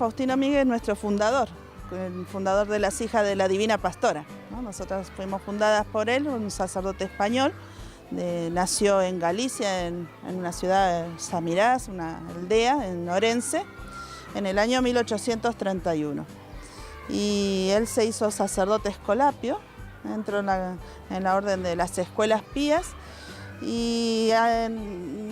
Faustino Míguez es nuestro fundador, el fundador de las Hijas de la Divina Pastora, ¿no? Nosotras fuimos fundadas por él, un sacerdote español. Nació en Galicia, en una ciudad de Samirás, una aldea en Orense, en el año 1831. Y él se hizo sacerdote escolapio, entró en la orden de las escuelas pías y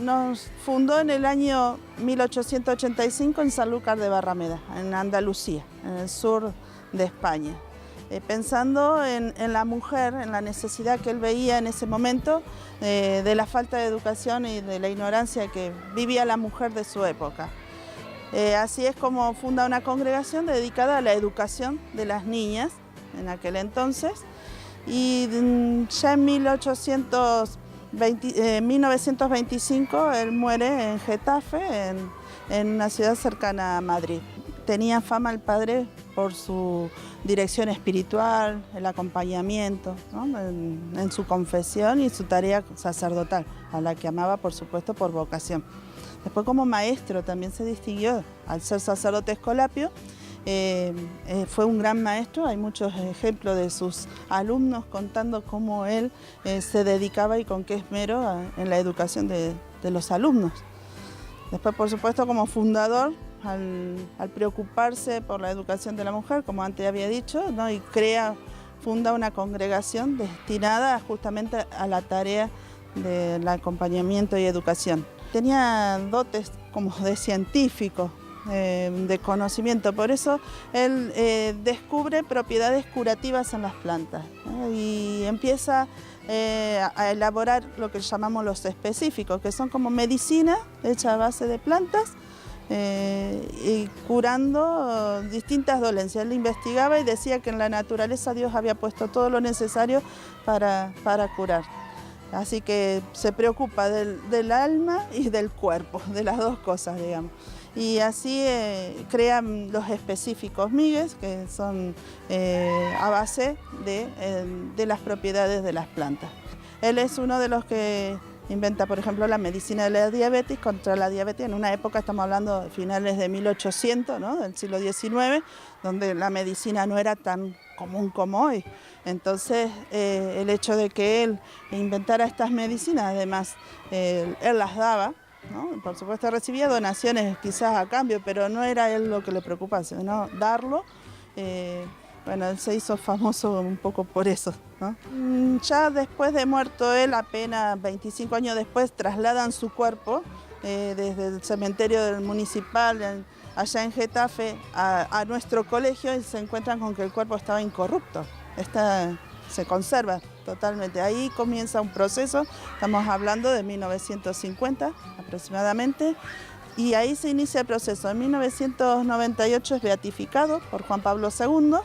nos fundó en el año 1885 en Sanlúcar de Barrameda, en Andalucía, en el sur de España. Pensando en la mujer, en la necesidad que él veía en ese momento de la falta de educación y de la ignorancia que vivía la mujer de su época. Así es como funda una congregación dedicada a la educación de las niñas en aquel entonces, y ya en 1925 él muere en Getafe, en una ciudad cercana a Madrid. Tenía fama el padre por su dirección espiritual, el acompañamiento, ¿no? en su confesión y su tarea sacerdotal, a la que amaba, por supuesto, por vocación. Después, como maestro también se distinguió al ser sacerdote escolapio. Fue un gran maestro, hay muchos ejemplos de sus alumnos contando cómo él se dedicaba y con qué esmero en la educación de los alumnos. Después, por supuesto, como fundador, al preocuparse por la educación de la mujer, como antes había dicho, ¿no? Y funda una congregación destinada justamente a la tarea del acompañamiento y educación. Tenía dotes como de científico, de conocimiento, por eso él descubre propiedades curativas en las plantas, ¿no? Y empieza a elaborar lo que llamamos los específicos, que son como medicina hecha a base de plantas, y curando distintas dolencias. Él investigaba y decía que en la naturaleza Dios había puesto todo lo necesario para curar. Así que se preocupa del alma y del cuerpo, de las dos cosas, digamos. Y así crean los específicos Míguez, que son a base de las propiedades de las plantas. Él es uno de los que inventa, por ejemplo, la medicina de la diabetes, contra la diabetes. En una época, estamos hablando de finales de 1800, ¿no? Del siglo XIX, donde la medicina no era tan común como hoy. Entonces, el hecho de que él inventara estas medicinas, además, él las daba, ¿no? Por supuesto recibía donaciones quizás a cambio, pero no era él lo que le preocupaba, sino darlo. Bueno, él se hizo famoso un poco por eso, ¿no? Ya después de muerto él, apenas 25 años después, trasladan su cuerpo desde el cementerio del municipal allá en Getafe a nuestro colegio, y se encuentran con que el cuerpo estaba incorrupto, se conserva totalmente. Ahí comienza un proceso, estamos hablando de 1950 aproximadamente, y ahí se inicia el proceso. En 1998 es beatificado por Juan Pablo II,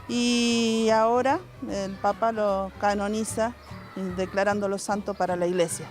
y ahora el Papa lo canoniza, declarándolo santo para la Iglesia.